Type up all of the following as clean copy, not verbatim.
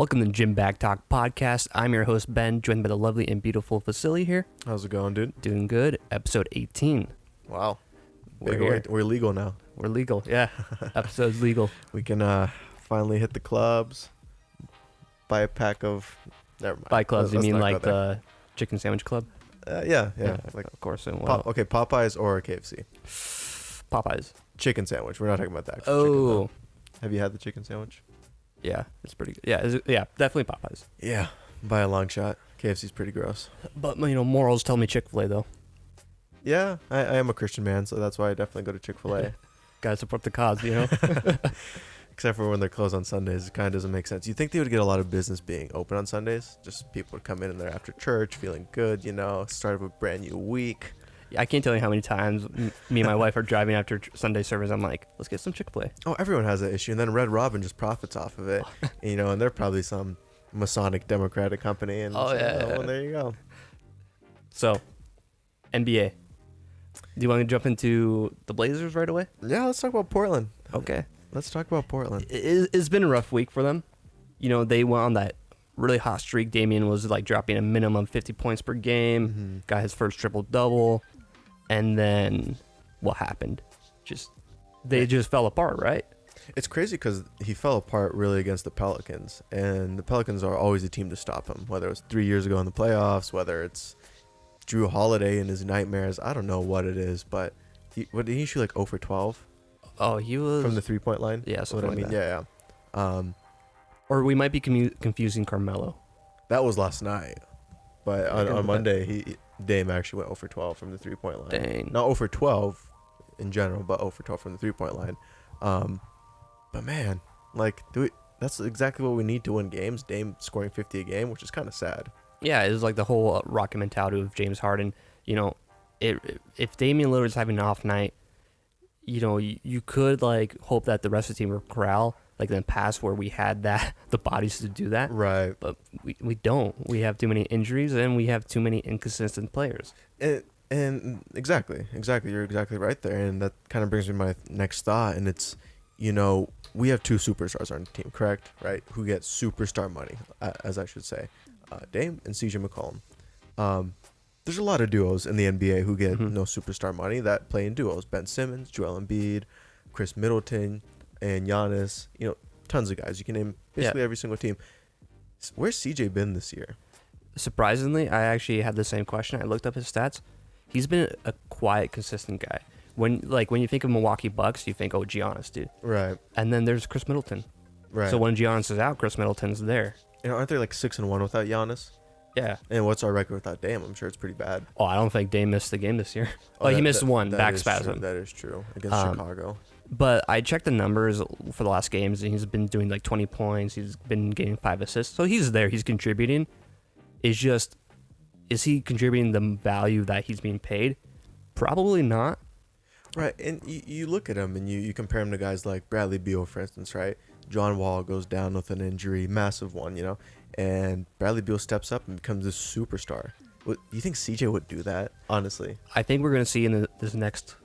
Welcome to Gym Bag Talk Podcast. I'm your host, Ben, joined by the lovely and beautiful Vasiliy here. How's it going, dude? Doing good. Episode 18. Wow. We're legal now. We're legal. Yeah. Episode's legal. We can finally hit the clubs, buy a pack of... Never mind. By clubs, you Let's mean not go like there. the chicken sandwich club? Yeah. Like Of course. Well, Popeyes or KFC. Popeyes. Chicken sandwich. We're not talking about that. Chicken, Oh. though. Have you had the chicken sandwich? Yeah. It's pretty good. Yeah, definitely Popeyes. Yeah. By a long shot. KFC's pretty gross. But, morals tell me Chick-fil-A, though. Yeah, I am a Christian man, so that's why I definitely go to Chick-fil-A. Gotta support the cause, Except for when they're closed on Sundays. It kind of doesn't make sense. You think they would get a lot of business being open on Sundays? Just people would come in there after church feeling good, start of a brand new week. I can't tell you how many times me and my wife are driving after Sunday service. I'm like, let's get some Chick-fil-A. Oh, everyone has that issue. And then Red Robin just profits off of it. And they're probably some Masonic Democratic company. And Oh, yeah. Well, there you go. So, NBA. Do you want to jump into the Blazers right away? Yeah, let's talk about Portland. Okay. Let's talk about Portland. It's been a rough week for them. They went on that really hot streak. Damian was like dropping a minimum 50 points per game. Mm-hmm. Got his first triple-double. And then what happened? They just fell apart, right? It's crazy because he fell apart really against the Pelicans. And the Pelicans are always a team to stop him. Whether it was 3 years ago in the playoffs, whether it's Drew Holiday and his nightmares. I don't know what it is, but did he shoot like 0 for 12? Oh, he was... From the three-point line? Yeah, something like that. Yeah. Or we might be confusing Carmelo. That was last night. But on Monday, Dame actually went 0 for 12 from the three-point line. Dang. Not 0 for 12 in general, but 0 for 12 from the three-point line. But man, that's exactly what we need to win games. Dame scoring 50 a game, which is kind of sad. Yeah, it was like the whole rocket mentality of James Harden. If Damian Lillard's having an off night, you could like hope that the rest of the team will corral like in the past where we had the bodies to do that. Right. But we don't. We have too many injuries and we have too many inconsistent players. And exactly. You're exactly right there. And that kind of brings me to my next thought. And it's, we have two superstars on the team, correct? Right? Who get superstar money, as I should say. Dame and CJ McCollum. There's a lot of duos in the NBA who get no superstar money that play in duos. Ben Simmons, Joel Embiid, Chris Middleton, and Giannis. Tons of guys. You can name basically every single team. Where's CJ been this year? Surprisingly, I actually had the same question. I looked up his stats. He's been a quiet, consistent guy. When you think of Milwaukee Bucks, you think, oh, Giannis, dude. Right. And then there's Chris Middleton. Right. So when Giannis is out, Chris Middleton's there. Aren't they like 6-1 without Giannis? Yeah. And what's our record without Dame? I'm sure it's pretty bad. Oh, I don't think Dame missed the game this year. He missed one, back spasm. That is true. Against Chicago. But I checked the numbers for the last games, and he's been doing like 20 points. He's been getting 5 assists. So he's there. He's contributing. It's just, is he contributing the value that he's being paid? Probably not. Right. And you look at him, and you compare him to guys like Bradley Beal, for instance, right? John Wall goes down with an injury, massive one, and Bradley Beal steps up and becomes a superstar. Do you think CJ would do that, honestly? I think we're going to see in this next...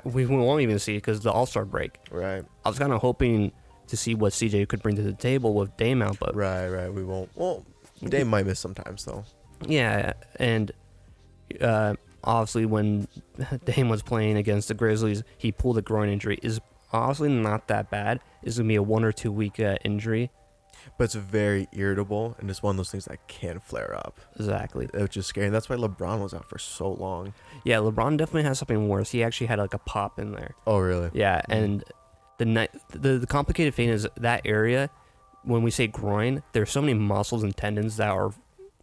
we won't even see it because the All-Star break. Right. I was kind of hoping to see what CJ could bring to the table with Dame out, but... Right. We won't. Well, Dame might miss sometimes, though. Yeah, and obviously when Dame was playing against the Grizzlies, he pulled a groin injury. Is honestly not that bad. It's going to be a 1 or 2 week injury. But it's very irritable, and it's one of those things that can flare up. Exactly. Which is scary. And that's why LeBron was out for so long. Yeah, LeBron definitely has something worse. He actually had like a pop in there. Oh, really? Yeah, and the complicated thing is that area, when we say groin, there's so many muscles and tendons that are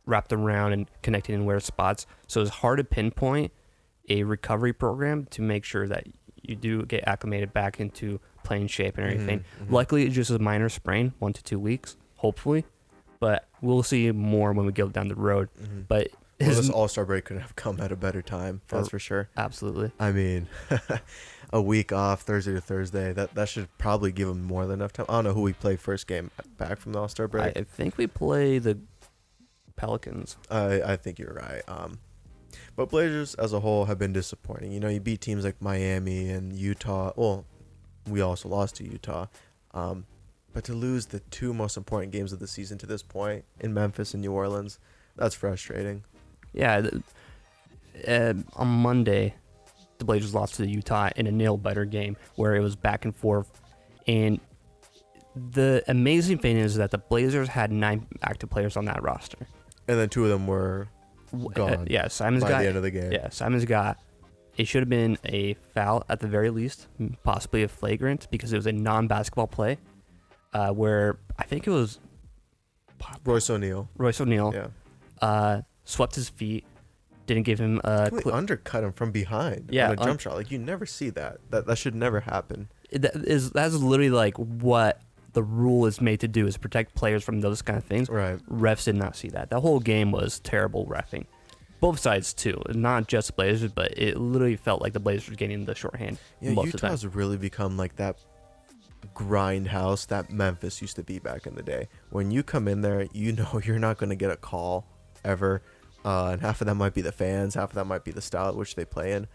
wrapped around and connected in weird spots. So it's hard to pinpoint a recovery program to make sure that you do get acclimated back into playing shape and everything. Luckily, it's just a minor sprain, 1 to 2 weeks, hopefully. But we'll see more when we go down the road. But this All-Star break couldn't have come at a better time, that's for sure. Absolutely. I mean, a week off, Thursday to Thursday, that should probably give him more than enough time. I don't know who we play first game back from the All-Star break. I think we play the Pelicans. I think you're right. But Blazers as a whole have been disappointing. You beat teams like Miami and Utah. Well, we also lost to Utah. But to lose the two most important games of the season to this point in Memphis and New Orleans, that's frustrating. Yeah, on Monday, the Blazers lost to Utah in a nail-biter game where it was back and forth. And the amazing thing is that the Blazers had 9 active players on that roster. And then 2 of them were gone. Yeah, Simon's by got the end of the game. Yeah, Simon's got. It should have been a foul at the very least, possibly a flagrant, because it was a non-basketball play, where I think it was Royce O'Neal. Yeah. Swept his feet, didn't give him a undercut him from behind on a jump shot. Like, you never see that. That should never happen. That's literally like what the rule is made to do, is protect players from those kind of things. Right. Refs did not see that. The whole game was terrible reffing. Both sides too, not just the Blazers, but it literally felt like the Blazers were getting the shorthand. Yeah, Utah's really become like that grind house that Memphis used to be back in the day. When you come in there, you know you're not going to get a call ever, and half of that might be the fans, half of that might be the style at which they play in.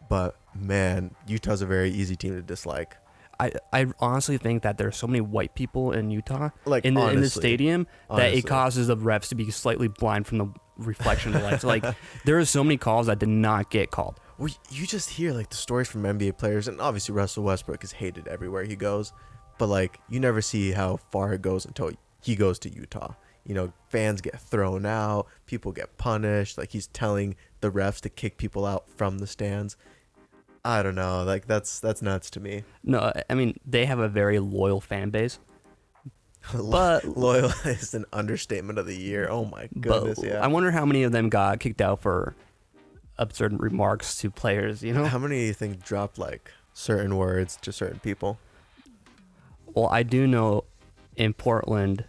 But man, Utah's a very easy team to dislike. I honestly think that there's so many white people in Utah, like in the stadium, that it causes the refs to be slightly blind from the reflection of the lights. Like, there are so many calls that did not get called. Well, you just hear like the stories from NBA players, and obviously Russell Westbrook is hated everywhere he goes, but like you never see how far it goes until he goes to Utah. You know, fans get thrown out, people get punished. Like, he's telling the refs to kick people out from the stands. I don't know. Like, that's nuts to me. No, I mean, they have a very loyal fan base. But loyal is an understatement of the year. Oh my goodness, yeah. I wonder how many of them got kicked out for absurd remarks to players, you know? How many do you think dropped like certain words to certain people? Well, I do know in Portland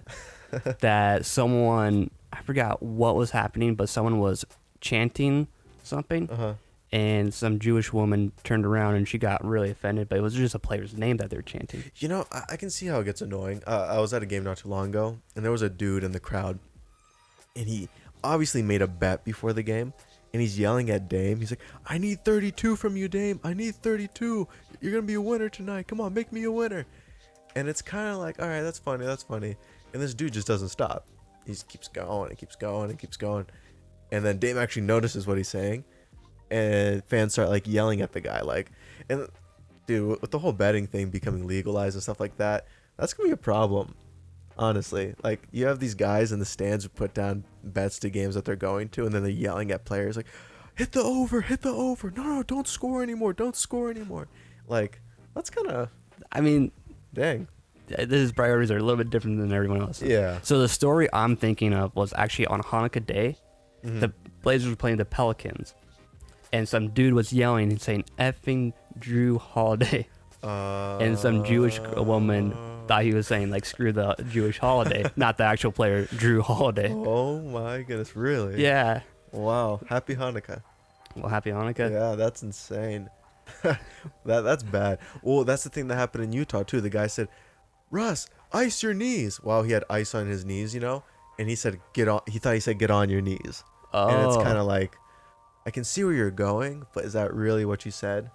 that someone, I forgot what was happening, but someone was chanting something. And some Jewish woman turned around and she got really offended, but it was just a player's name that they're chanting. You know, I can see how it gets annoying. I was at a game not too long ago, and there was a dude in the crowd, and he obviously made a bet before the game, and he's yelling at Dame. He's like, I need 32 from you, Dame. I need 32. You're going to be a winner tonight. Come on, make me a winner. And it's kind of like, all right, that's funny. And this dude just doesn't stop. He just keeps going and keeps going and keeps going. And then Dame actually notices what he's saying. And fans start like yelling at the guy, like, and dude, with the whole betting thing becoming legalized and stuff like that, that's gonna be a problem, honestly. Like, you have these guys in the stands who put down bets to games that they're going to, and then they're yelling at players like, hit the over, no, don't score anymore. Like, that's kind of, I mean, dang, his priorities are a little bit different than everyone else. Yeah. So the story I'm thinking of was actually on Hanukkah Day. The Blazers were playing the Pelicans. And some dude was yelling and saying, effing Drew Holiday. And some Jewish woman thought he was saying, like, screw the Jewish holiday, not the actual player, Drew Holiday. Oh, my goodness. Really? Yeah. Wow. Happy Hanukkah. Well, happy Hanukkah. Yeah, that's insane. That's bad. Well, that's the thing that happened in Utah, too. The guy said, Russ, ice your knees. Wow, he had ice on his knees, you know? And he said, get on. He thought he said, get on your knees. Oh. And it's kind of like, I can see where you're going, but is that really what you said?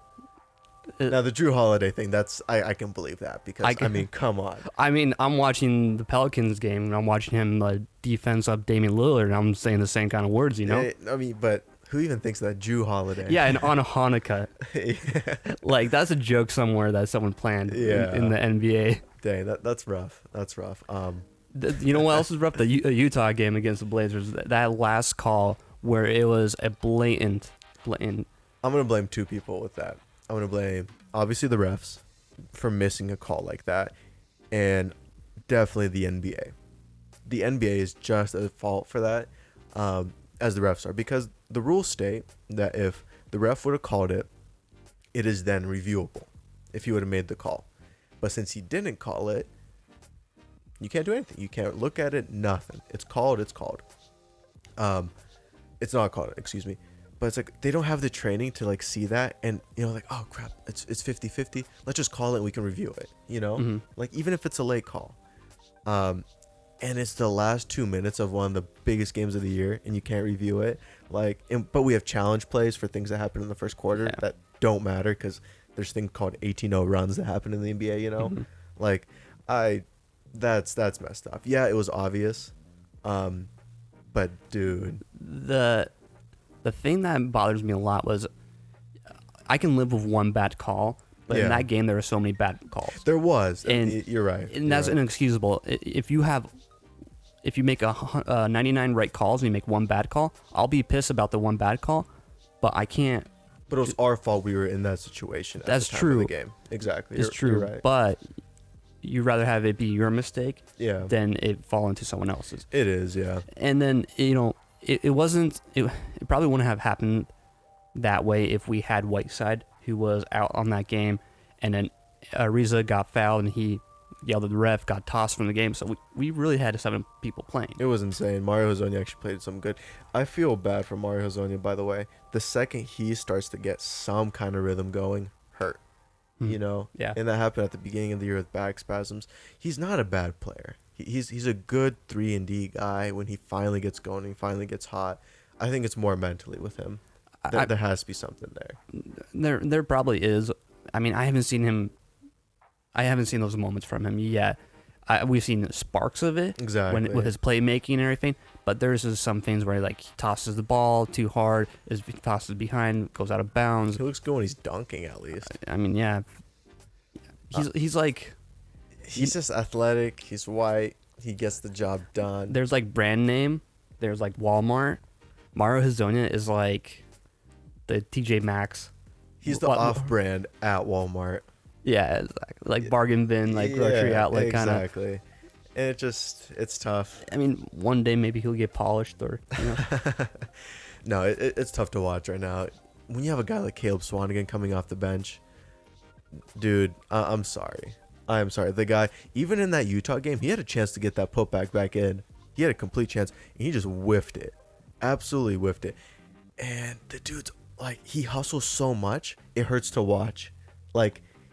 Now, the Drew Holiday thing, that's I can believe that, because, I mean, come on. I mean, I'm watching the Pelicans game, and I'm watching him defense up Damian Lillard, and I'm saying the same kind of words, you know? I mean, but who even thinks of that Drew Holiday? Yeah, and on a Hanukkah. Yeah. Like, that's a joke somewhere that someone planned in the NBA. Dang, that's rough. That's rough. You know what else is rough? The Utah game against the Blazers. That last call where it was a blatant. I'm going to blame 2 people with that. I'm going to blame, obviously, the refs for missing a call like that, and definitely the NBA. The NBA is just at fault for that, as the refs are, because the rules state that if the ref would have called it, it is then reviewable if he would have made the call. But since he didn't call it, you can't do anything. You can't look at it, nothing. It's called. It's not called, excuse me. But it's like they don't have the training to like see that, and you know, like, oh crap, it's 50-50. Let's just call it and we can review it, you know? Like, even if it's a late call. And it's the last 2 minutes of one of the biggest games of the year, and you can't review it. Like, but we have challenge plays for things that happen in the first quarter that don't matter, because there's things called 18-0 runs that happen in the NBA, you know? Like, That's messed up. Yeah, it was obvious. But dude, The thing that bothers me a lot was I can live with one bad call, but in that game there were so many bad calls. There was, and you're right, and that's inexcusable. If you make 99 right calls and you make one bad call, I'll be pissed about the one bad call, but I can't. But it was our fault we were in that situation. That's the time true. Of the game, exactly. It's true, You're right. but you'd rather have it be your mistake, Yeah, than it fall into someone else's. it is. Yeah, And then it wasn't. It probably wouldn't have happened that way if we had Whiteside, who was out on that game, and then Ariza got fouled and he yelled at the ref, got tossed from the game. So we really had 7 people playing. it was insane. Mario Hezonja actually played some good. I feel bad for Mario Hezonja, by the way. The second he starts to get some kind of rhythm going, hurt. You know, Yeah. and that happened at the beginning of the year with back spasms. He's not a bad player. He's a good 3-and-D guy when he finally gets going, he finally gets hot. I think it's more mentally with him. There has to be something there. There probably is. I mean, I haven't seen those moments from him yet. We've seen sparks of it, Exactly. with his playmaking and everything. But there's just some things where he tosses the ball too hard, tosses behind, goes out of bounds. He looks good when he's dunking, at least. I mean, yeah, he's like. He's just athletic. He's white. He gets the job done. There's brand name. There's Walmart. Mario Hezonja is the TJ Maxx. He's the off-brand at Walmart. Yeah, exactly. Bargain bin, grocery outlet kind of. Exactly. And it's tough. I mean, one day maybe he'll get polished or. No, it's tough to watch right now. When you have a guy like Caleb Swanigan coming off the bench, dude, I'm sorry. I'm sorry. The guy, even in that Utah game, he had a chance to get that putback back in. He had a complete chance, and he just whiffed it. Absolutely whiffed it. And the dude's he hustles so much, it hurts to watch.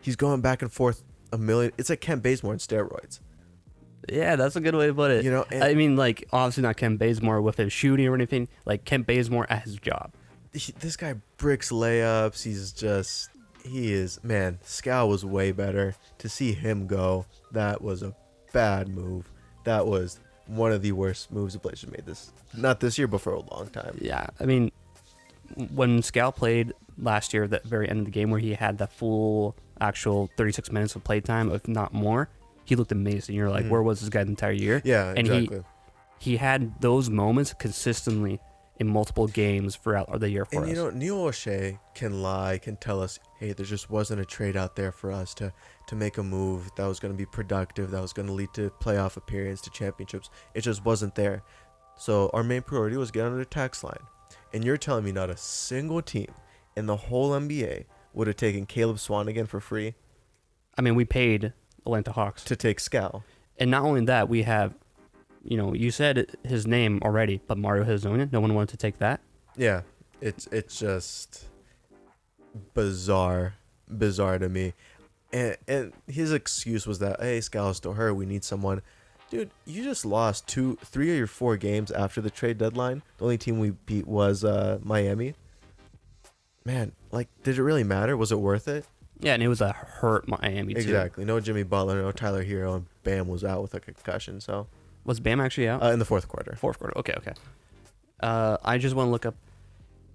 He's going back and forth a million. It's like Ken Bazemore on steroids. Yeah, that's a good way to put it. I mean, obviously not Ken Bazemore with his shooting or anything. Ken Bazemore at his job. This guy bricks layups. Man, Scal was way better. To see him go, that was a bad move. That was one of the worst moves the Blazers made not this year, but for a long time. Yeah, I mean, when Scal played last year, at the very end of the game where he had the full actual 36 minutes of playtime, if not more, he looked amazing. You're like, where was this guy the entire year? Yeah, and exactly. He had those moments consistently in multiple games throughout the year for us. And Neil O'Shea can tell us, hey, there just wasn't a trade out there for us to make a move that was going to be productive, that was going to lead to playoff appearance, to championships. It just wasn't there. So our main priority was get under the tax line. And you're telling me not a single team in the whole NBA would have taken Caleb Swanigan for free? I mean, we paid Atlanta Hawks to take Scal. And not only that, we have, you said his name already, but Mario Hezonja, no one wanted to take that. Yeah, it's just bizarre to me. And his excuse was that, hey, Scal's still hurt, we need someone. Dude, you just lost 3 of your 4 games after the trade deadline. The only team we beat was Miami. Man, did it really matter? Was it worth it? Yeah, and it was a hurt Miami too. Exactly. No Jimmy Butler, no Tyler Hero, and Bam was out with a concussion. So was Bam actually out? In the fourth quarter. Okay. I just want to look up.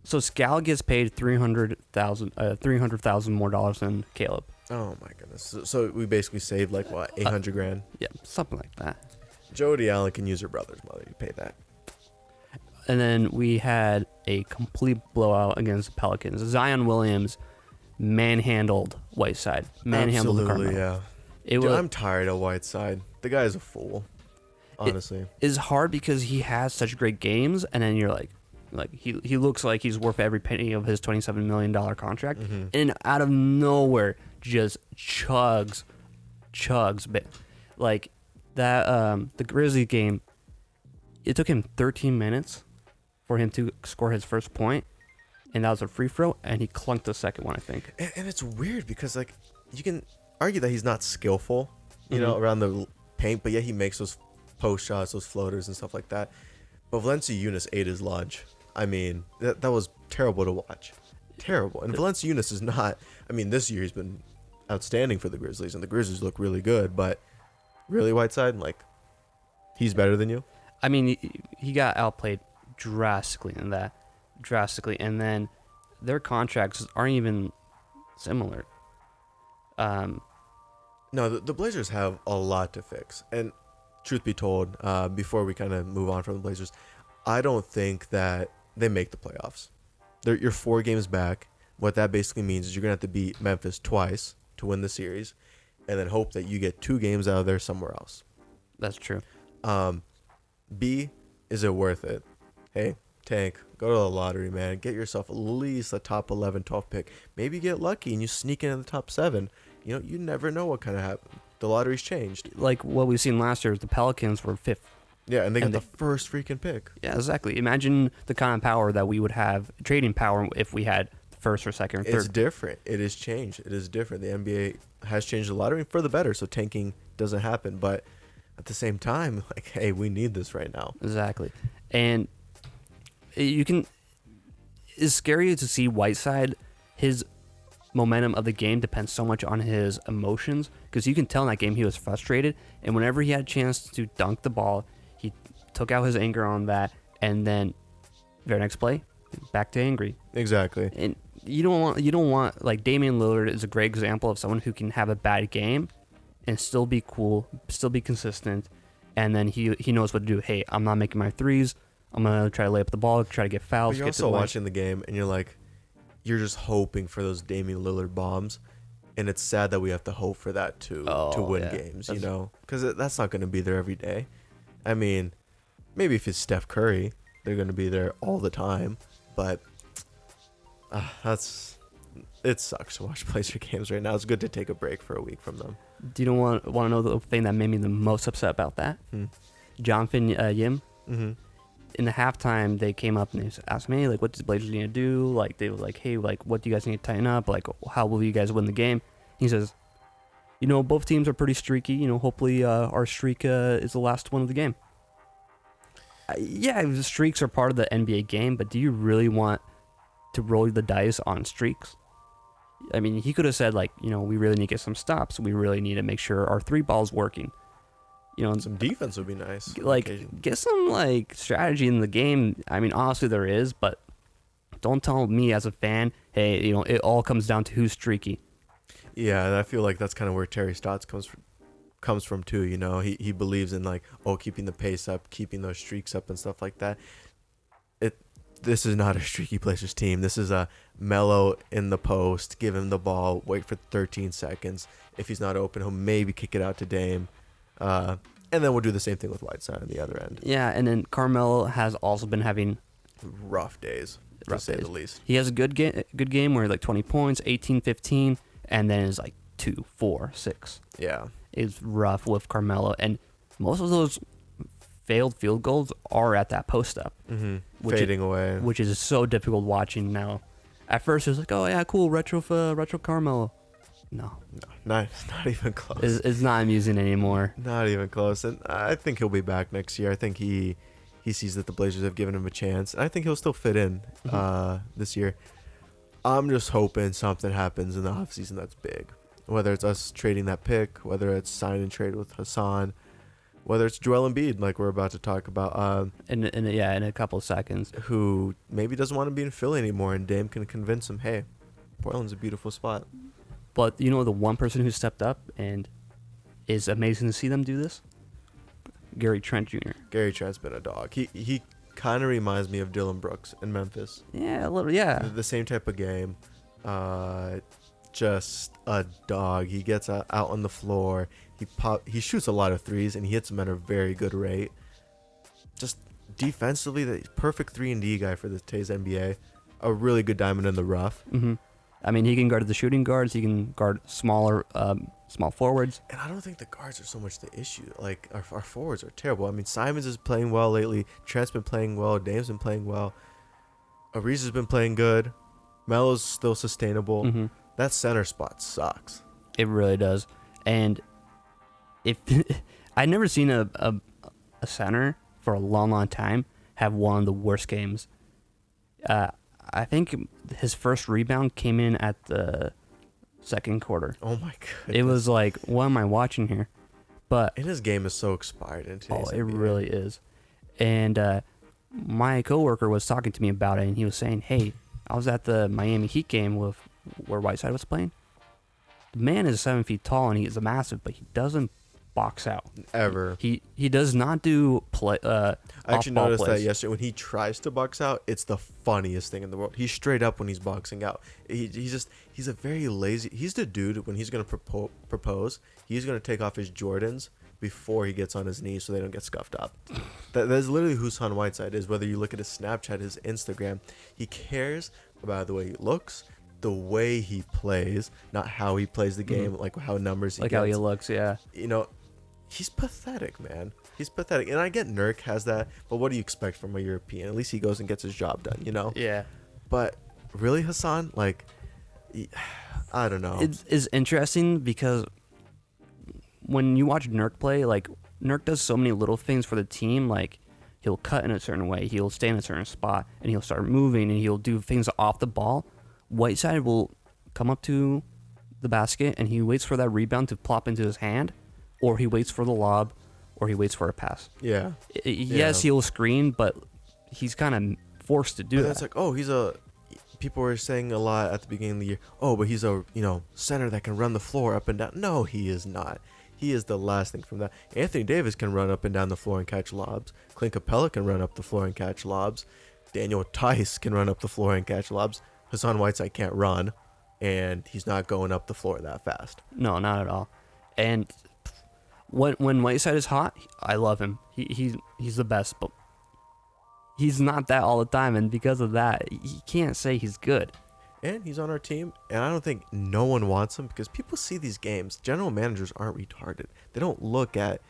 So Scal gets paid $300,000 more dollars than Caleb. Oh my goodness! So we basically saved $800,000. Yeah, something like that. Jody Allen can use her brother's money to pay that. And then we had a complete blowout against the Pelicans. Zion Williams manhandled Whiteside. Manhandled Absolutely, Carmelo. Yeah. I'm tired of Whiteside. The guy's a fool. Honestly, it's hard because he has such great games, and then you're like he looks like he's worth every penny of his $27 million contract, and out of nowhere just chugs, but that the Grizzlies game, it took him 13 minutes for him to score his first point, and that was a free throw, and he clunked the second one, I think. And it's weird because you can argue that he's not skillful, you know, around the paint, but yet he makes those post shots, those floaters and stuff like that. But Valanciunas ate his lunch. I mean, that was terrible to watch. Terrible. And Valanciunas is not, this year he's been outstanding for the Grizzlies, and the Grizzlies look really good, but Really, Whiteside? Like, he's better than you? I mean, he got outplayed drastically in that. Drastically. And then their contracts aren't even similar. No, the Blazers have a lot to fix. And truth be told, before we kind of move on from the Blazers, I don't think that they make the playoffs. You're 4 games back. What that basically means is you're going to have to beat Memphis twice to win the series, and then hope that you get 2 games out of there somewhere else. That's true. B, is it worth it? Hey, tank, go to the lottery, man. Get yourself at least a top 11, 12 pick. Maybe get lucky and you sneak in the top 7. You know, you never know what kind of happen. The lottery's changed. Like what we've seen last year, the Pelicans were 5th. Yeah, and they got the first freaking pick. Yeah, exactly. Imagine the kind of power that we would have, trading power, if we had first or second or third. It's different. It has changed. It is different. The NBA has changed the lottery for the better, so tanking doesn't happen. But at the same time, like, hey, we need this right now. Exactly. And it's scary to see Whiteside. His momentum of the game depends so much on his emotions, because you can tell in that game he was frustrated, and whenever he had a chance to dunk the ball, he took out his anger on that, and then very next play, back to angry. Exactly. And you don't want like Damian Lillard is a great example of someone who can have a bad game and still be cool, still be consistent, and then he knows what to do. Hey, I'm not making my threes. I'm gonna try to lay up the ball, try to get fouls. But you're also watching the game, and you're just hoping for those Damian Lillard bombs, and it's sad that we have to hope for that to win games. You know, because that's not going to be there every day. I mean, maybe if it's Steph Curry, they're going to be there all the time, but it sucks to watch Blazer games right now. It's good to take a break for a week from them. Do you want to know the thing that made me the most upset about that? Jonathan Yim. Mm-hmm. In the halftime, they came up and they asked me, like, what does Blazers need to do? Like, they were like, hey, like, what do you guys need to tighten up? Like, how will you guys win the game? He says, you know, both teams are pretty streaky. You know, hopefully our streak is the last one of the game. Yeah, the streaks are part of the NBA game, but do you really want to roll the dice on streaks? I mean, he could have said, like, you know, we really need to get some stops. We really need to make sure our 3 ball's working. You know, some defense would be nice. Like, get some, like, strategy in the game. I mean, honestly, there is, but don't tell me as a fan, hey, you know, it all comes down to who's streaky. Yeah, and I feel like that's kind of where Terry Stotts comes from too. You know, he believes in, like, keeping the pace up, keeping those streaks up and stuff like that. This is not a streaky Blazers team. This is a Melo in the post, give him the ball, wait for 13 seconds. If he's not open, he'll maybe kick it out to Dame. And then we'll do the same thing with Whiteside on the other end. Yeah, and then Carmelo has also been having rough days, to say the least. He has a good game where, like, 20 points, 18, 15, and then it's like 2, 4, 6. Yeah. It's rough with Carmelo, and most of those failed field goals are at that post up. Mm-hmm. Fading away. Which is so difficult watching now. At first it was like, oh yeah, cool, retro Carmelo. No, not even close. It's not amusing anymore. Not even close. And I think he'll be back next year. I think he sees that the Blazers have given him a chance. And I think he'll still fit in this year. I'm just hoping something happens in the offseason that's big. Whether it's us trading that pick, whether it's sign and trade with Hassan, whether it's Joel Embiid, like we're about to talk about. In a couple of seconds. Who maybe doesn't want to be in Philly anymore, and Dame can convince him, hey, Portland's a beautiful spot. But, you know, the one person who stepped up and is amazing to see them do this? Gary Trent Jr. Gary Trent's been a dog. He kind of reminds me of Dylan Brooks in Memphis. Yeah, a little, yeah. The same type of game. Just a dog. He gets out on the floor. He shoots a lot of threes, and he hits them at a very good rate. Just defensively, the perfect 3-and-D guy for today's NBA. A really good diamond in the rough. Mm-hmm. I mean, he can guard the shooting guards. He can guard small forwards. And I don't think the guards are so much the issue. Like, our forwards are terrible. I mean, Simons is playing well lately. Trent's been playing well. Dame's been playing well. Ariz has been playing good. Melo's still sustainable. Mm-hmm. That center spot sucks. It really does. And if I've never seen a center for a long, long time have one of the worst games. I think his first rebound came in at the second quarter. Oh my god! It was like, what am I watching here? But And his game is so expired in today's it NBA. really is. And my coworker was talking to me about it, and he was saying, "Hey, I was at the Miami Heat game with where Whiteside was playing. The man is 7 feet tall and he is massive, but he doesn't box out Ever. He does not do play. I actually off-ball noticed plays. that yesterday when he tries to box out. It's the funniest thing in the world. He's straight up when he's boxing out. He's a very lazy. He's the dude when he's gonna propose. He's gonna take off his Jordans before he gets on his knees so they don't get scuffed up. That's literally who Hassan Whiteside is. Whether you look at his Snapchat, his Instagram, he cares about the way he looks, the way he plays, not how he plays the game, like how numbers he Like gets. how he looks, yeah. You know, he's pathetic, man. He's pathetic. And I get Nurk has that, but what do you expect from a European? At least he goes and gets his job done, you know? Yeah. But really, Hassan, like, I don't know. It's interesting because when you watch Nurk play, like, Nurk does so many little things for the team. Like, he'll cut in a certain way, he'll stay in a certain spot, and he'll start moving, and he'll do things off the ball. Whiteside will come up to the basket, and he waits for that rebound to plop into his hand, or he waits for the lob, or he waits for a pass. Yeah. Yes, he'll screen, but he's kind of forced to do But that. that's like, people were saying a lot at the beginning of the year, but he's a, center that can run the floor up and down. No, he is not. He is the last thing from that. Anthony Davis can run up and down the floor and catch lobs. Clint Capella can run up the floor and catch lobs. Daniel Tice can run up the floor and catch lobs. Hassan Whiteside can't run, and he's not going up the floor that fast. No, not at all. And when Whiteside is hot, I love him. He's the best, but he's not that all the time, and because of that, you can't say he's good. And he's on our team, and I don't think no one wants him because people see these games. General managers aren't retarded. They don't look at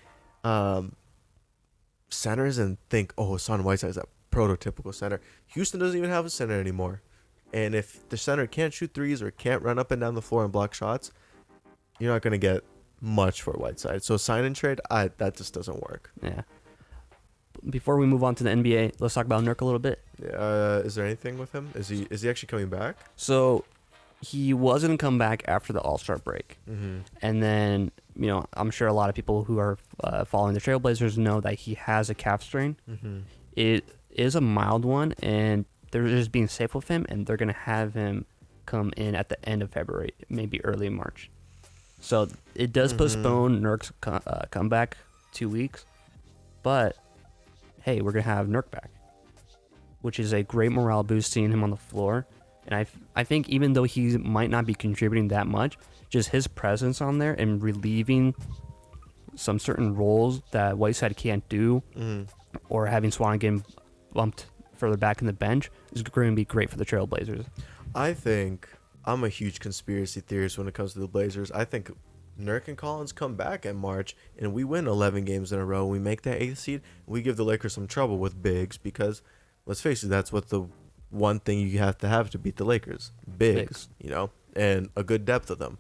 centers and think, Hassan Whiteside is a prototypical center. Houston doesn't even have a center anymore. And if the center can't shoot threes or can't run up and down the floor and block shots, you're not going to get much for Whiteside. So sign and trade, that just doesn't work. Yeah. Before we move on to the NBA, let's talk about Nurk a little bit. Is there anything with him? Is he actually coming back? So he was going to come back after the All-Star break. Mm-hmm. And then, I'm sure a lot of people who are following the Trailblazers know that he has a calf strain. Mm-hmm. It is a mild one, and they're just being safe with him, and they're going to have him come in at the end of February, maybe early March. So it does postpone Nurk's comeback 2 weeks, but hey, we're going to have Nurk back, which is a great morale boost seeing him on the floor. And I think even though he might not be contributing that much, just his presence on there and relieving some certain roles that Whiteside can't do, or having Swan getting bumped further back in the bench is going to be great for the Trailblazers. I think I'm a huge conspiracy theorist when it comes to the Blazers. I think Nurk and Collins come back in March and we win 11 games in a row. We make that 8th seed. We give the Lakers some trouble with bigs because, let's face it, that's what the one thing you have to beat the Lakers. Bigs. And a good depth of them.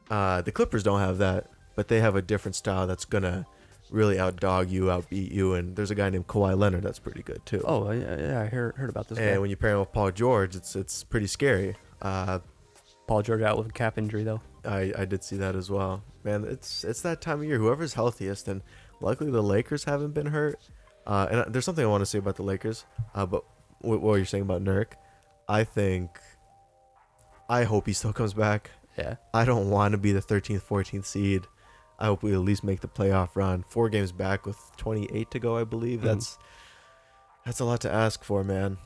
The Clippers don't have that, but they have a different style that's going to really outdog you, outbeat you. And there's a guy named Kawhi Leonard that's pretty good too. Oh, yeah, I heard about this guy. And when you pair him with Paul George, it's pretty scary. Paul George out with a calf injury, though. I did see that as well. Man, it's that time of year. Whoever's healthiest, and luckily the Lakers haven't been hurt. And there's something I want to say about the Lakers. But what you're saying about Nurk, I hope he still comes back. Yeah. I don't want to be the 13th, 14th seed. I hope we at least make the playoff run. 4 games back with 28 to go, I believe. That's a lot to ask for, man.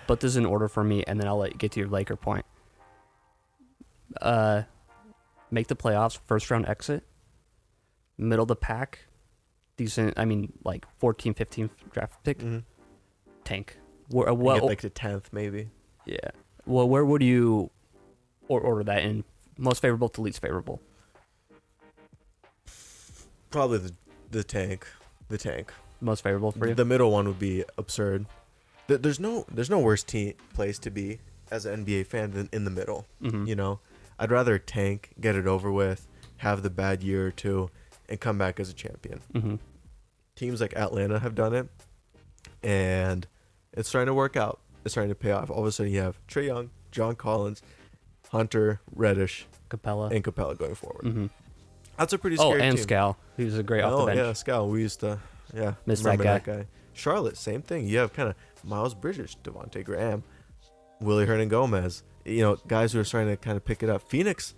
But this is in order for me, and then I'll let you get to your Laker point. Make the playoffs, first round exit, middle of the pack, decent. I mean, like 14th, 15th draft pick, tank. Get like the 10th, maybe. Yeah. Well, where would you order that in? Most favorable to least favorable. Probably the tank. The tank. Most favorable for you. The middle one would be absurd. There's no worse place to be as an NBA fan than in the middle. Mm-hmm. I'd rather tank, get it over with, have the bad year or two, and come back as a champion. Mm-hmm. Teams like Atlanta have done it, and it's starting to work out. It's starting to pay off. All of a sudden, you have Trae Young, John Collins, Hunter, Reddish, Capella, and Capella going forward. Mm-hmm. That's a pretty scary and team. Scal. He was a great off Oh, the bench. yeah, Scal. We used to, Miss remember that guy. Charlotte, same thing. You have kind of Miles Bridges, Devontae Graham, Willie Hernan-Gomez. Guys who are starting to kind of pick it up. Phoenix,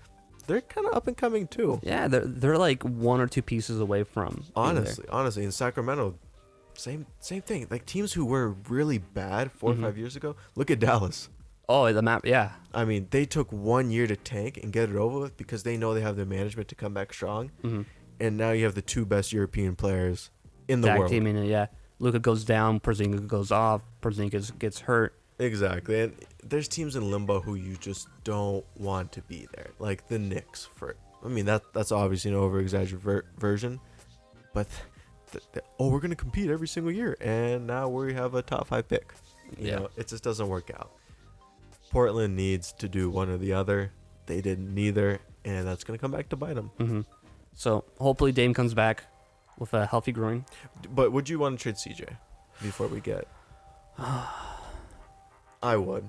they're kind of up and coming too. Yeah, they're like one or two pieces away from. Honestly, in Sacramento, same thing. Like teams who were really bad 4 or 5 years ago. Look at Dallas. Oh, the map. Yeah. I mean, they took 1 year to tank and get it over with because they know they have the management to come back strong. Mm-hmm. And now you have the two best European players in the Tag world. teaming it, yeah. Luka goes down, Porzingis goes off, Porzingis gets hurt. Exactly. And there's teams in limbo who you just don't want to be there. Like the Knicks. That's obviously an over-exaggerated version. But, we're going to compete every single year. And now we have a top 5 pick. You know, it just doesn't work out. Portland needs to do one or the other. They did neither. And that's going to come back to bite them. Mm-hmm. So hopefully Dame comes back with a healthy groin. But would you want to trade CJ before we get... I would.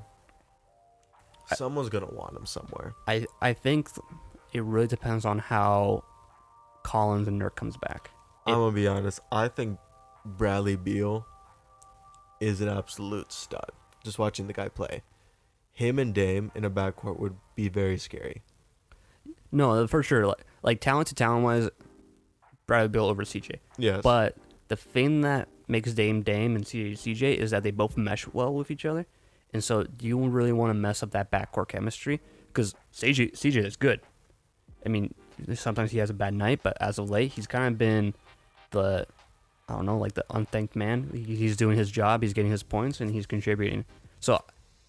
Someone's going to want him somewhere. I think it really depends on how Collins and Nurk comes back. I'm going to be honest. I think Bradley Beal is an absolute stud. Just watching the guy play. Him and Dame in a backcourt would be very scary. No, for sure. Like talent to talent-wise, Bradley Beal over CJ. Yes. But the thing that makes Dame and CJ is that they both mesh well with each other. And so do you really want to mess up that backcourt chemistry? Because CJ is good. I mean, sometimes he has a bad night, but as of late, he's kind of been the unthanked man. He's doing his job, he's getting his points, and he's contributing. So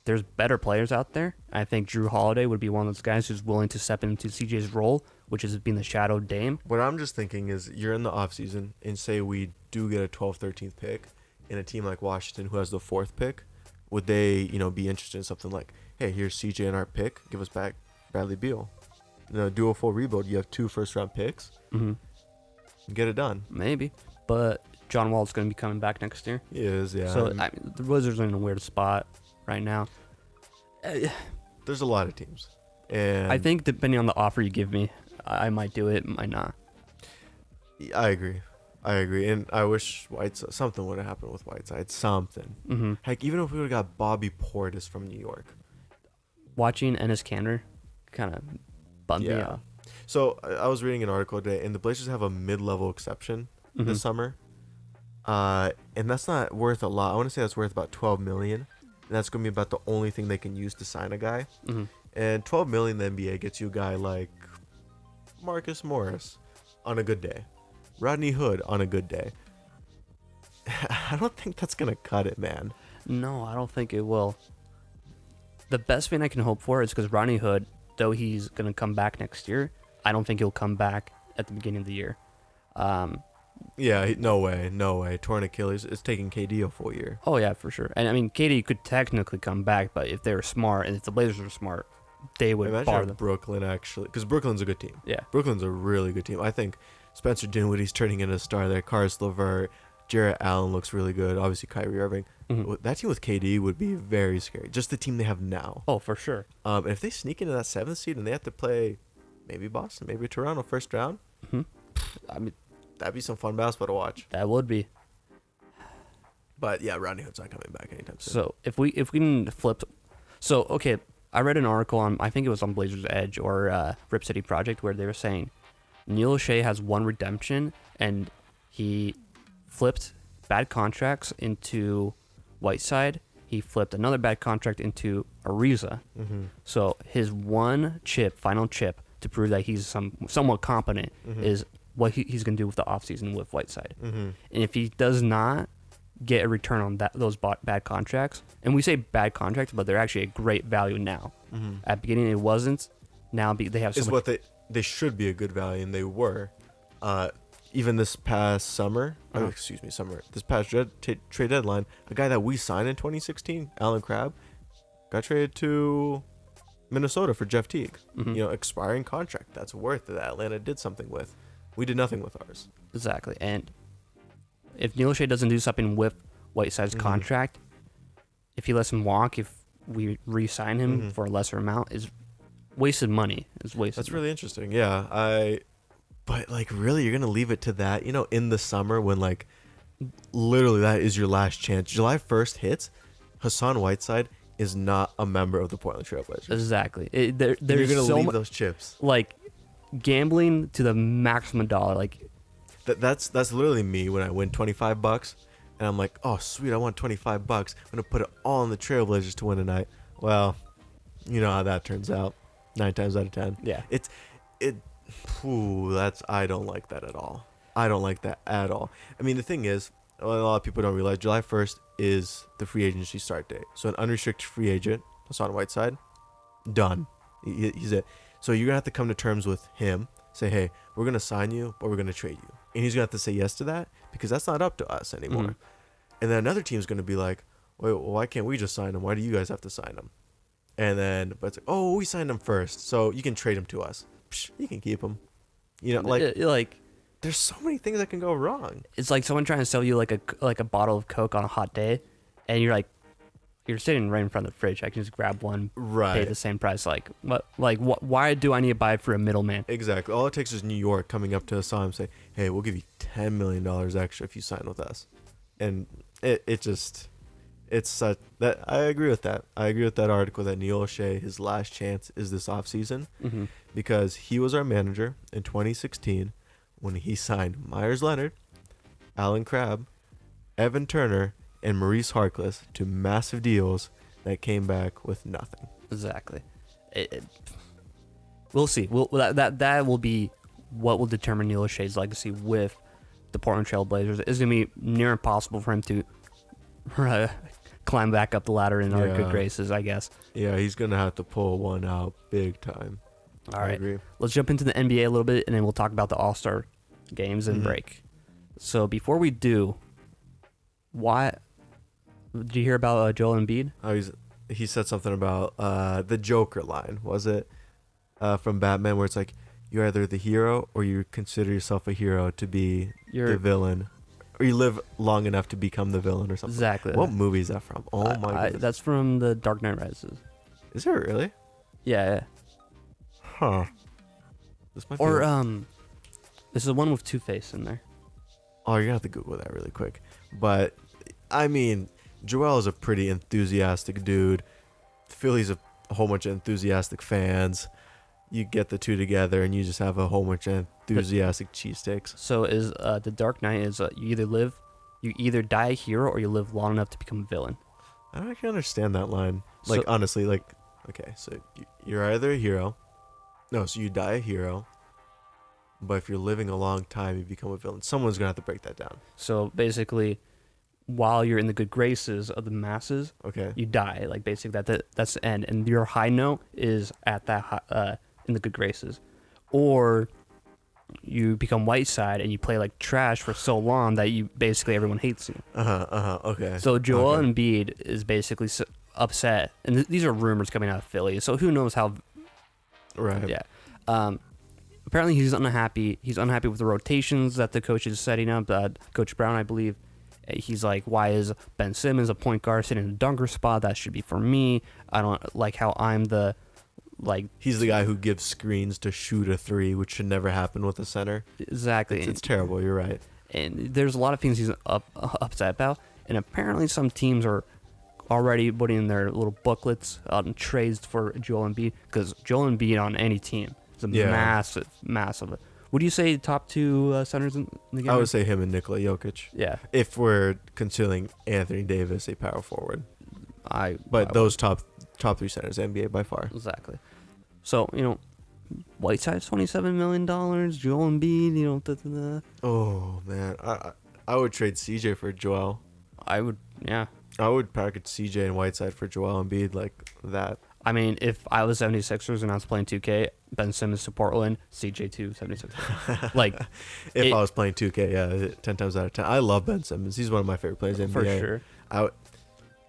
there's better players out there. I think Drew Holiday would be one of those guys who's willing to step into CJ's role, which is being the shadow Dame. What I'm just thinking is you're in the offseason and say we do get a 12th, 13th pick in a team like Washington who has the 4th pick. Would they, be interested in something like, hey, here's CJ in our pick, give us back Bradley Beal. Do a full rebuild. You have 2 first-round picks. Mm-hmm. Get it done. Maybe. But John Wall's going to be coming back next year. He is, yeah. So the Wizards are in a weird spot right now. There's a lot of teams. And I think depending on the offer you give me, I might do it, might not. I agree. And I wish something would have happened with Whiteside. Something. Mm-hmm. Heck, even if we would have got Bobby Portis from New York. Watching Enes Kanter kind of bummed me out. So I was reading an article today, and the Blazers have a mid-level exception this summer. And that's not worth a lot. I want to say that's worth about $12 million. And that's going to be about the only thing they can use to sign a guy. Mm-hmm. And $12 million in the NBA gets you a guy like Marcus Morris on a good day. Rodney Hood on a good day. I don't think that's going to cut it, man. No, I don't think it will. The best thing I can hope for is because Rodney Hood, though he's going to come back next year, I don't think he'll come back at the beginning of the year. Yeah, no way. Torn Achilles. It's taking KD a full year. Oh, yeah, for sure. And I mean, KD could technically come back, but if they were smart, and if the Blazers were smart, they would bar them. Brooklyn, actually. Because Brooklyn's a good team. Yeah. Brooklyn's a really good team. I think Spencer Dinwiddie's turning into a star there. Karis LeVert. Jarrett Allen looks really good. Obviously, Kyrie Irving. Mm-hmm. That team with KD would be very scary. Just the team they have now. Oh, for sure. And if they sneak into that 7th seed and they have to play maybe Boston, maybe Toronto first round, I mean, that'd be some fun basketball to watch. That would be. But yeah, Rodney Hood's not coming back anytime soon. So if we can flip, so okay, I read an article on, I think it was on Blazers Edge or Rip City Project, where they were saying Neil O'Shea has one redemption, and he flipped bad contracts into Whiteside. He flipped another bad contract into Ariza. Mm-hmm. So his one final chip to prove that he's somewhat competent is what he's going to do with the offseason with Whiteside. Mm-hmm. And if he does not get a return on those bad contracts, and we say bad contracts, but they're actually a great value now. Mm-hmm. At the beginning, it wasn't. Now they have so much. They should be a good value, and they were. Even this past summer, this past trade deadline, a guy that we signed in 2016, Alan Crabb, got traded to Minnesota for Jeff Teague. Mm-hmm. Expiring contract. That's worth it that Atlanta did something with. We did nothing with ours. Exactly. And if Neil O'Shea doesn't do something with Whiteside's contract, if he lets him walk, if we re-sign him for a lesser amount, is wasted money. That's really interesting. Yeah, But like, really, you're gonna leave it to that? You know, in the summer when like, literally that is your last chance. July 1st hits, Hassan Whiteside is not a member of the Portland Trailblazers. Exactly. You're There's gonna so leave those chips. like gambling to the maximum dollar. Like That's literally me when I win $25, and I'm like, oh sweet, I won $25. I'm gonna put it all on the Trailblazers to win tonight. Well, you know how that turns out. 9 times out of 10. yeah, I don't like that at all. I don't like that at all. I mean, the thing is, a lot of people don't realize July 1st is the free agency start date. So an unrestricted free agent, Hassan Whiteside, done. He's it. So you're gonna have to come to terms with him. Say, hey, we're gonna sign you, but we're gonna trade you, and he's gonna have to say yes to that because that's not up to us anymore. Mhm. And then another team's gonna be like, wait, well, why can't we just sign him? Why do you guys have to sign him? And then, but it's like, oh, we signed him first, so you can trade him to us. Psh, you can keep him. You know, like there's so many things that can go wrong. it's like someone trying to sell you like a bottle of Coke on a hot day, and you're like, you're sitting right in front of the fridge. I can just grab one, Right. pay the same price. Like what? Like what? Why do I need to buy it for a middleman? Exactly. All it takes is New York coming up to Hassan and say, hey, we'll give you $10 million extra if you sign with us. And it's such that I agree with that. I agree with that article that Neil O'Shea, his last chance is this offseason Mm-hmm. because he was our manager in 2016 when he signed Myers Leonard, Alan Crabb, Evan Turner, and Maurice Harkless to massive deals that came back with nothing. Exactly. We'll see. That will be what will determine Neil O'Shea's legacy with the Portland Trail Blazers. It's gonna be near impossible for him to climb back up the ladder in our good Yeah. graces, I guess. Yeah, he's going to have to pull one out big time. All I right. agree. Let's jump into the NBA a little bit, and then we'll talk about the All-Star games and Mhm. break. So before we do, why did you hear about Joel Embiid? Oh, he said something about the Joker line, was it? From Batman, where it's like, you're either the hero or you consider yourself a hero to be the villain. Or you live long enough to become the villain or something. Exactly. What movie is that from? Oh my goodness. That's from the Dark Knight Rises. Is it really? Yeah. Huh. This might Or be this is the one with Two-Face in there. Oh, you're going to have to Google that really quick. But, I mean, Joel is a pretty enthusiastic dude. Philly's a whole bunch of enthusiastic fans. You get the two together and you just have a whole bunch of enthusiastic cheesesteaks. So is the Dark Knight is you either die a hero or you live long enough to become a villain. I don't actually understand that line. Like, So- honestly, like, okay, so you're either a hero. No, so you die a hero. But if you're living a long time, you become a villain. Someone's going to have to break that down. So basically, while you're in the good graces of the masses, Okay. you die. Like basically that's the end, and your high note is at that in the good graces, or you become Whiteside and you play like trash for so long that you basically everyone hates you. Okay. So Joel Okay. Embiid is basically upset, and these are rumors coming out of Philly. So who knows how? Right. Yeah. Apparently he's unhappy. He's unhappy with the rotations that the coach is setting up. Coach Brown, I believe. He's like, why is Ben Simmons a point guard sitting in a dunker spot? That should be for me. I don't like how I'm the, like... He's the guy who gives screens to shoot a three, which should never happen with a center. Exactly. It's terrible. You're right. And there's a lot of things he's upset about. And apparently some teams are already putting in their little booklets on trades for Joel Embiid. Because Joel Embiid on any team is a massive. Would you say top two centers in the game? I would say him and Nikola Jokic. Yeah. If we're considering Anthony Davis a power forward. But I those top three centers, NBA by far. Exactly. So, Whiteside's $27 million, Joel Embiid, Oh, man. I would trade CJ for Joel. I would, yeah. I would package CJ and Whiteside for Joel Embiid like that. I mean, if I was 76ers and I was playing 2K, Ben Simmons to Portland, CJ to 76ers. Like, If I was playing 2K, yeah, 10 times out of 10. I love Ben Simmons. He's one of my favorite players in the for NBA. sure.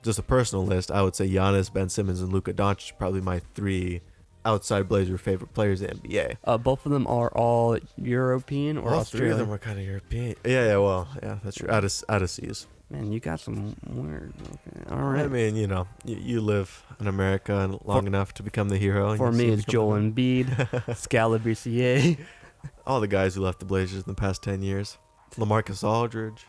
Just a personal list, I would say Giannis, Ben Simmons, and Luka Doncic are probably my three outside Blazer favorite players in the NBA. Both of them are all European or All Australian. three of them are kind of European. Yeah, that's true. Out of seas. Man, you got some weird. Okay. All right. I mean, you live in America long enough to become the hero. and For you me, see it's become Joel the- Embiid, Scalabricier. All the guys who left the Blazers in the past 10 years. LaMarcus Aldridge.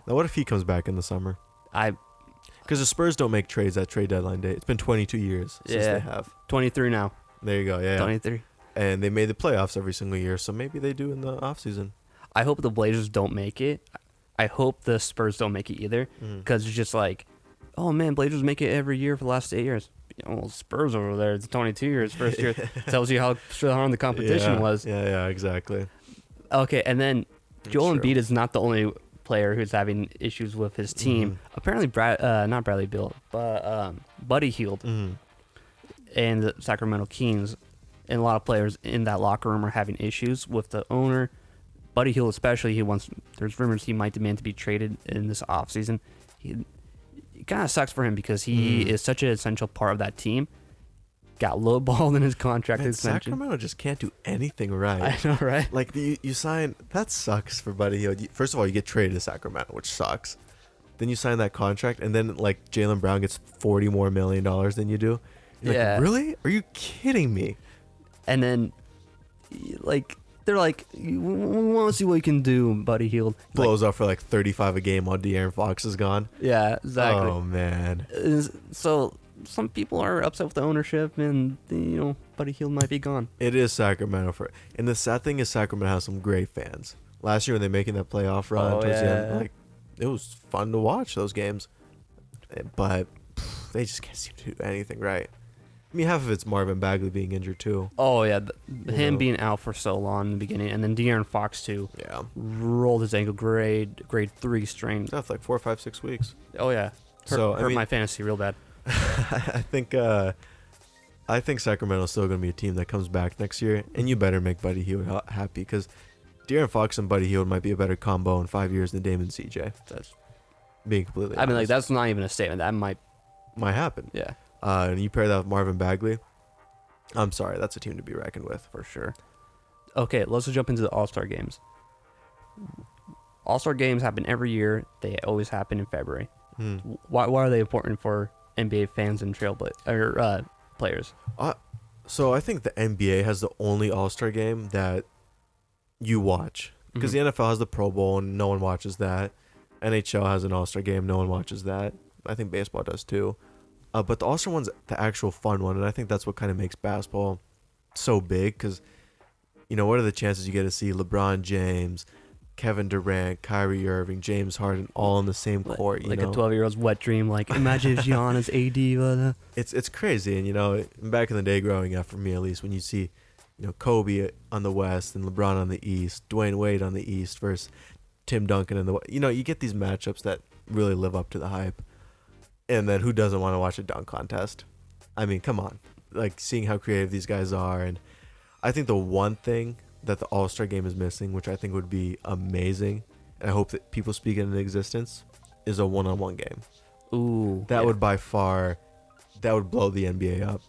Now, what if he comes back in the summer? Because the Spurs don't make trades at trade deadline day. It's been 22 years since they have. 23 now. There you go, yeah. 23. And they made the playoffs every single year, so maybe they do in the offseason. I hope the Blazers don't make it. I hope the Spurs don't make it either, because it's just like, oh man, Blazers make it every year for the last 8 years. Well, Spurs over there, it's 22 years. First year tells you how strong the competition was. Yeah, exactly. Okay, and then Joel True. Embiid is not the only player who's having issues with his team. Apparently, not Bradley Beal, but Buddy Hield and the Sacramento Kings, and a lot of players in that locker room are having issues with the owner. Buddy Hield especially, there's rumors he might demand to be traded in this offseason. It kind of sucks for him because he is such an essential part of that team. Got lowballed in his contract extension. Sacramento just can't do anything right. I know, right? Like, you sign... That sucks for Buddy Hield. First of all, you get traded to Sacramento, which sucks. Then you sign that contract, and then, like, Jaylen Brown gets $40 more million than you do. You're like, really? Are you kidding me? And then, like... They're like, we want to see what you can do, Buddy Hield. Blows up for like 35 a game while De'Aaron Fox is gone. Yeah, exactly. Oh, man. So some people are upset with the ownership, and, Buddy Hield might be gone. It is Sacramento. And the sad thing is Sacramento has some great fans. Last year when they were making that playoff run towards the end, like, it was fun to watch those games. But they just can't seem to do anything right. I mean, half of it's Marvin Bagley being injured, too. Oh, yeah. Him being out for so long in the beginning. And then De'Aaron Fox, too. Yeah. Rolled his ankle, grade 3 strain. That's like 4, 5, 6 weeks. Oh, yeah. Hurt my fantasy real bad. I think Sacramento's still going to be a team that comes back next year. And you better make Buddy Hield happy, because De'Aaron Fox and Buddy Hield might be a better combo in 5 years than Dame and CJ. That's being completely honest. I mean, like, that's not even a statement. That might happen. Yeah. And you pair that with Marvin Bagley, I'm sorry, that's a team to be reckoned with for sure. Okay, let's jump into the All-Star games. All-Star games happen every year. They always happen in February. Why are they important for NBA fans and players? So I think the NBA has the only All-Star game that you watch, because the NFL has the Pro Bowl and no one watches that. NHL has an All-Star game, no one watches that. I think baseball does too. But the All-Star one's the actual fun one, and I think that's what kind of makes basketball so big, because, what are the chances you get to see LeBron James, Kevin Durant, Kyrie Irving, James Harden all in the same court, Like a 12-year-old's wet dream, like, imagine if Giannis, AD, It's crazy, and, back in the day growing up, for me at least, when you see, Kobe on the West and LeBron on the East, Dwayne Wade on the East versus Tim Duncan in the West, you get these matchups that really live up to the hype. And then who doesn't want to watch a dunk contest? I mean, come on. Like, seeing how creative these guys are. And I think the one thing that the All-Star game is missing, which I think would be amazing, and I hope that people speak it into existence, is a one-on-one game. Ooh. That would by far, that would blow the NBA up.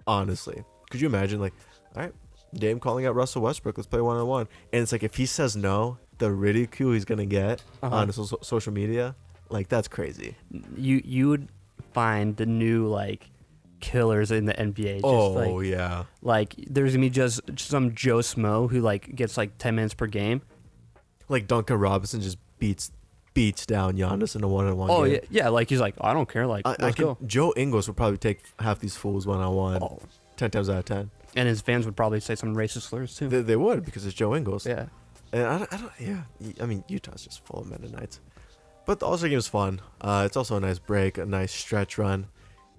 Honestly. Could you imagine, like, all right, Dame calling out Russell Westbrook, let's play one-on-one. And it's like, if he says no, the ridicule he's going to get on social media, like, that's crazy. You would find the new, like, killers in the NBA. Just yeah. Like, there's going to be just some Joe Smo who, like, gets, like, 10 minutes per game. Like, Duncan Robinson just beats down Giannis in a one-on-one game. Oh, yeah. Like, he's like, I don't care. Like, let's go. Joe Ingles would probably take half these fools one-on-one 10 times out of 10. And his fans would probably say some racist slurs, too. They would, because it's Joe Ingles. Yeah. And I don't, yeah. I mean, Utah's just full of Mennonites. But the All-Star game is fun. It's also a nice break, a nice stretch run.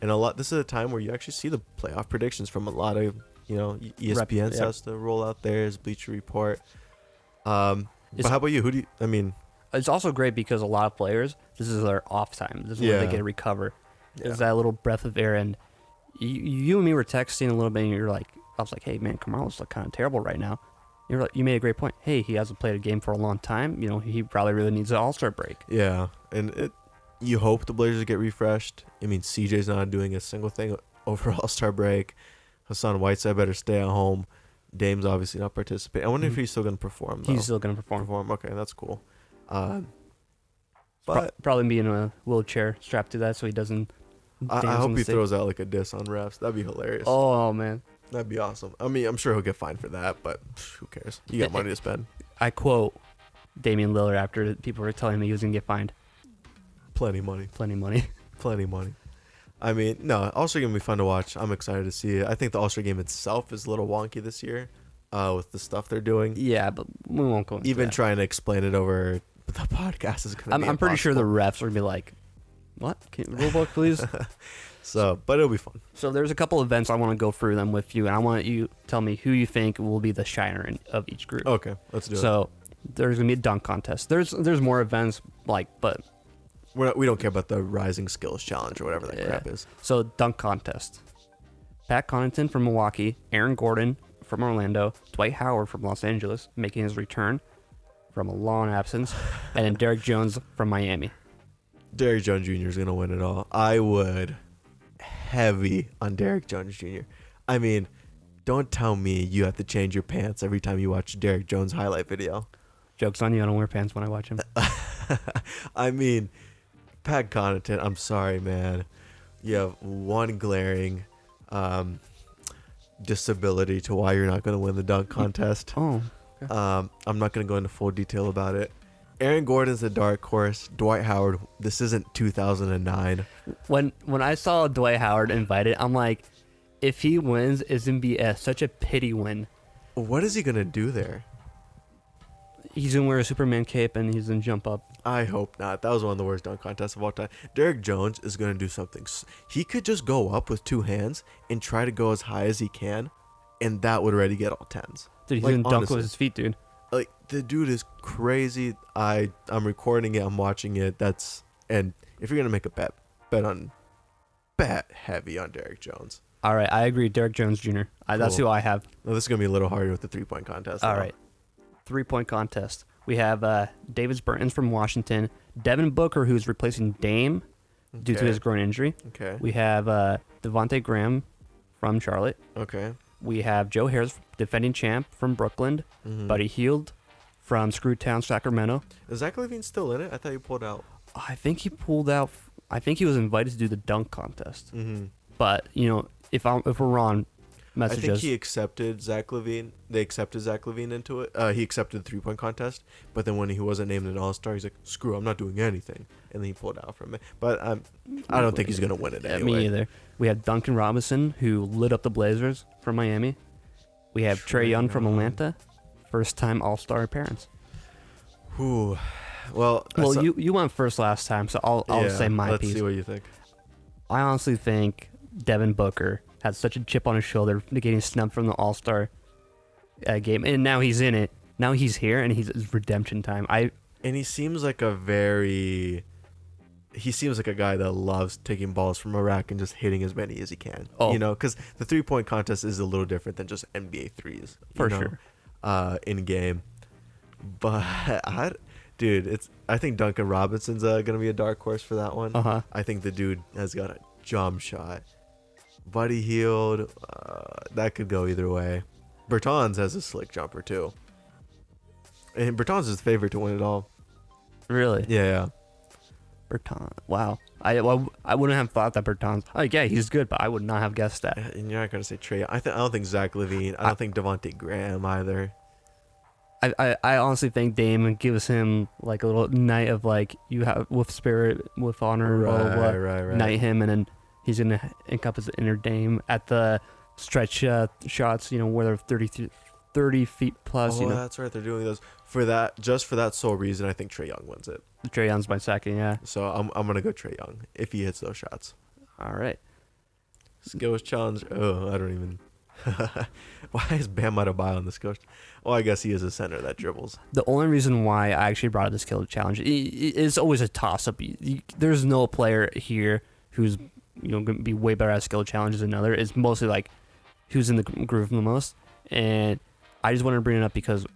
And this is a time where you actually see the playoff predictions from a lot of, ESPN starts to roll out theirs, Bleacher Report. But how about you? It's also great because a lot of players, this is their off time. This is where they get to recover. It's that little breath of air. And you and me were texting a little bit, and I was like, hey, man, Carmelo's like kind of terrible right now. You made a great point. Hey, he hasn't played a game for a long time. He probably really needs an All-Star break. Yeah, and you hope the Blazers get refreshed. I mean, CJ's not doing a single thing over All-Star break. Hassan Whiteside better stay at home. Dame's obviously not participating. I wonder if he's still going to perform, though. He's still going to perform. Okay, that's cool. But probably be in a wheelchair strapped to that so he doesn't I hope he throws out like a diss on refs. That'd be hilarious. Oh, man. That'd be awesome. I mean, I'm sure he'll get fined for that, but who cares? You got money to spend. I quote Damian Lillard after people were telling him he was going to get fined. Plenty money. Plenty money. Plenty money. I mean, no, All-Star Game will be fun to watch. I'm excited to see it. I think the All-Star Game itself is a little wonky this year with the stuff they're doing. Yeah, but we won't go into Even that. trying to explain it over the podcast is going to be I'm pretty sure the impossible. refs are going to be like, what? Rule book, please? So, but it'll be fun. So there's a couple events I want to go through them with you, and I want you to tell me who you think will be the shiner of each group. Okay, let's do it. So there's going to be a dunk contest. There's more events, but... We don't care about the Rising Skills Challenge or whatever that crap is. So dunk contest. Pat Connaughton from Milwaukee, Aaron Gordon from Orlando, Dwight Howard from Los Angeles, making his return from a long absence, and then Derek Jones from Miami. Derek Jones Jr. is going to win it all. I would heavy on Derek Jones Jr. I mean, don't tell me you have to change your pants every time you watch Derek Jones highlight video. Joke's on you, I don't wear pants when I watch him. I mean, Pat Connaughton, I'm sorry, man. You have one glaring disability to why you're not going to win the dunk contest. Oh. Okay. I'm not going to go into full detail about it. Aaron Gordon's a dark horse. Dwight Howard, this isn't 2009. When I saw Dwight Howard invited, I'm like, if he wins, it's going to be such a pity win. What is he going to do there? He's going to wear a Superman cape and he's going to jump up. I hope not. That was one of the worst dunk contests of all time. Derek Jones is going to do something. He could just go up with two hands and try to go as high as he can, and that would already get all tens. Dude, he's Like, going to dunk honestly. with his feet, dude. Like, the dude is crazy. I'm recording it. I'm watching it. And if you're going to make a bet heavy on Derek Jones. All right, I agree. Derek Jones Jr. That's Cool. who I have. Well, this is going to be a little harder with the 3-point contest. All though. right. 3-point contest. We have Davis Bertans from Washington, Devin Booker, who's replacing Dame due to Okay. his groin injury. Okay. We have Devontae Graham from Charlotte. Okay. We have Joe Harris, defending champ from Brooklyn. Mhm. Buddy Hield from Screwtown, Sacramento. Is Zach LaVine still in it? I thought he pulled out. I think he pulled out. I think he was invited to do the dunk contest. Mm-hmm. But if we're wrong, I think messages. he accepted Zach LaVine. They accepted Zach LaVine into it. He accepted the 3-point contest, but then when he wasn't named an All-Star, he's like, "Screw, I'm not doing anything," and then he pulled out from it. But I don't think he's gonna win it Yeah, anyway. me either. We have Duncan Robinson, who lit up the Blazers from Miami. We have Trae Young from Atlanta, first-time All-Star appearance. Whew. Well, You went first last time, so I'll say my let's piece. see what you think. I honestly think Devin Booker had such a chip on his shoulder getting snubbed from the All-Star game, and now he's in it. Now he's here, and it's redemption time. And he seems like a guy that loves taking balls from a rack and just hitting as many as he can. Oh. Because the 3-point contest is a little different than just NBA threes. For sure. In game. But I think Duncan Robinson's gonna be a dark horse for that one. Uh-huh. I think the dude has got a jump shot. Buddy Hield, that could go either way. Bertans has a slick jumper too, and Bertans is the favorite to win it all. Really? Yeah. Bertans. Wow. I wouldn't have thought that Bertans. Like, yeah, he's good, but I would not have guessed that. And you're not gonna say Trae. I don't think Zach LaVine. I don't think Devontae Graham either. I honestly think Dame gives him like a little night of like, you have with spirit, with honor, blah, blah, blah. Right. Knight him, and then he's gonna encompass the inner Dame at the stretch shots. Where they're 30 feet plus. Oh, that's right. They're doing those for that sole reason. I think Trae Young wins it. Trae Young's my second. Yeah. So I'm gonna go Trae Young if he hits those shots. All right. Skills challenge. Oh, I don't even. Why is Bam Adebayo on the skills? Well, I guess he is a center that dribbles. The only reason why I actually brought up the skill challenge is always a toss up. There's no player here who's going to be way better at skill challenges than another. It's mostly like who's in the groove the most. And I just wanted to bring it up because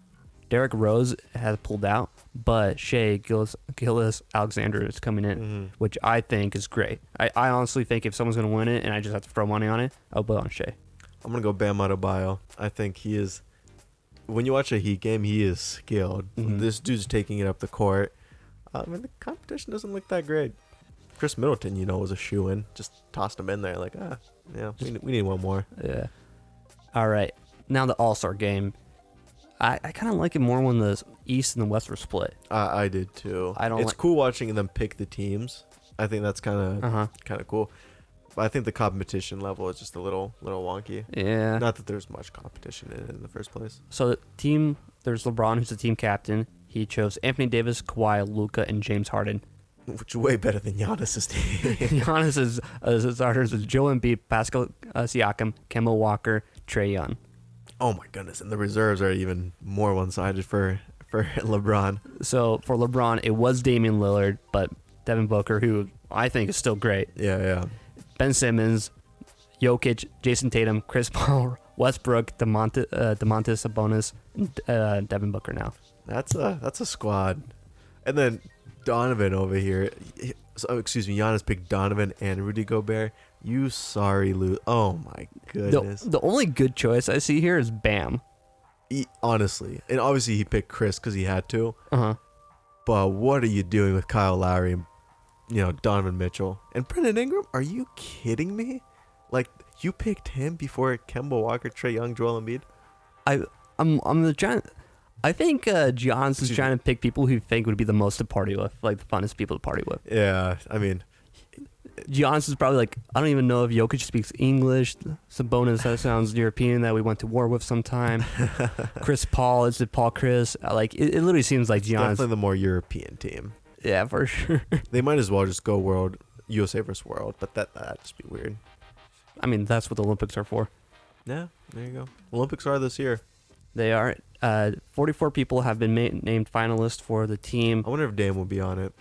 Derrick Rose has pulled out, but Shea Gilgeous-Alexander is coming in, which I think is great. I honestly think if someone's going to win it and I just have to throw money on it, I'll bet on Shea. I'm gonna go Bam Adebayo. I think he is. When you watch a Heat game, he is skilled. Mhm. This dude's taking it up the court. And the competition doesn't look that great. Chris Middleton, was a shoo-in. Just tossed him in there, like, we need one more. Yeah. All right. Now the All-Star game. I kind of like it more when the East and the West were split. I did too. I don't It's cool watching them pick the teams. I think that's kind of cool. But I think the competition level is just a little wonky. Yeah. Not that there's much competition in it in the first place. So there's LeBron, who's the team captain. He chose Anthony Davis, Kawhi, Luka, and James Harden. Which is way better than Giannis's team. Giannis's starters is Joel Embiid, Pascal Siakam, Kemba Walker, Trae Young. Oh my goodness, and the reserves are even more one-sided for LeBron. So for LeBron, it was Damian Lillard, but Devin Booker, who I think is still great. Yeah. Ben Simmons, Jokic, Jason Tatum, Chris Paul, Westbrook, DeMontis Sabonis, and Devin Booker now. That's a squad. And then Donovan over here. Giannis picked Donovan and Rudy Gobert. You sorry, Lou. Oh my goodness. The only good choice I see here is Bam. Honestly, and obviously he picked Chris because he had to. Uh-huh. But what are you doing with Kyle Lowry and Donovan Mitchell and Brandon Ingram? Are you kidding me? Like you picked him before Kemba Walker, Trae Young, Joel Embiid? I think Giannis is trying to pick people who think would be the most to party with, like the funnest people to party with. Yeah, I mean, Giannis is probably like, I don't even know if Jokic speaks English. Sabonis, that sounds European, that we went to war with sometime. Chris Paul, is it Paul Chris? Like, it literally seems like Giannis. Definitely the more European team. Yeah, for sure. They might as well just go USA versus world, but that'd just be weird. I mean, that's what the Olympics are for. Yeah, there you go. Olympics are this year. They are. 44 people have been named finalists for the team. I wonder if Dame will be on it.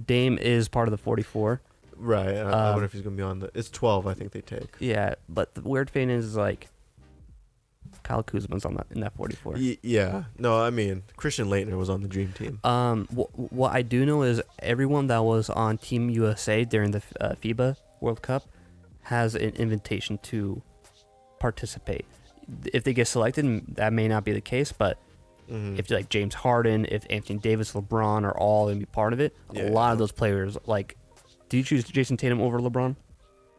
Dame is part of the 44. Right. I wonder if he's going to be on it's 12, I think they take. Yeah, but the weird thing is, like, Kyle Kuzma's in that 44. Yeah. No, I mean, Christian Laettner was on the Dream Team. What I do know is everyone that was on Team USA during the FIBA World Cup has an invitation to participate. If they get selected, that may not be the case, but if like James Harden, if Anthony Davis, LeBron are all going to be part of it, a lot of those players, like, do you choose Jason Tatum over LeBron?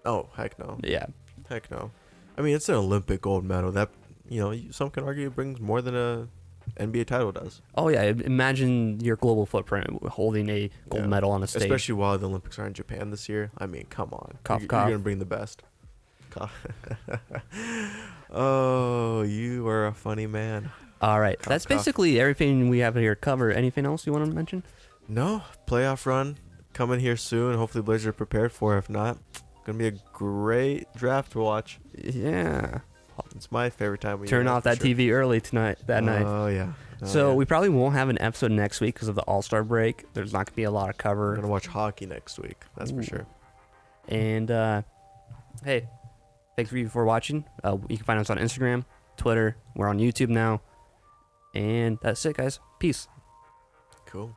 Oh, heck no. Yeah. Heck no. I mean, it's an Olympic gold medal. That, some can argue it brings more than a NBA title does. Oh, yeah. Imagine your global footprint holding a gold medal on a stage. Especially while the Olympics are in Japan this year. I mean, come on. Cough, You're cough. going to bring the best. Oh, you are a funny man. All right. Cough, That's cough. basically everything we have here covered. Anything else you want to mention? No. Playoff run coming here soon. Hopefully Blazers are prepared for it. If not, going to be a great draft to watch. Yeah. It's my favorite time of Turn year. off that TV early that night. Oh, yeah. We probably won't have an episode next week because of the All-Star break. There's not going to be a lot of cover. We're going to watch hockey next week. That's for sure. And, hey, thanks for watching. You can find us on Instagram, Twitter. We're on YouTube now. And that's it, guys. Peace. Cool.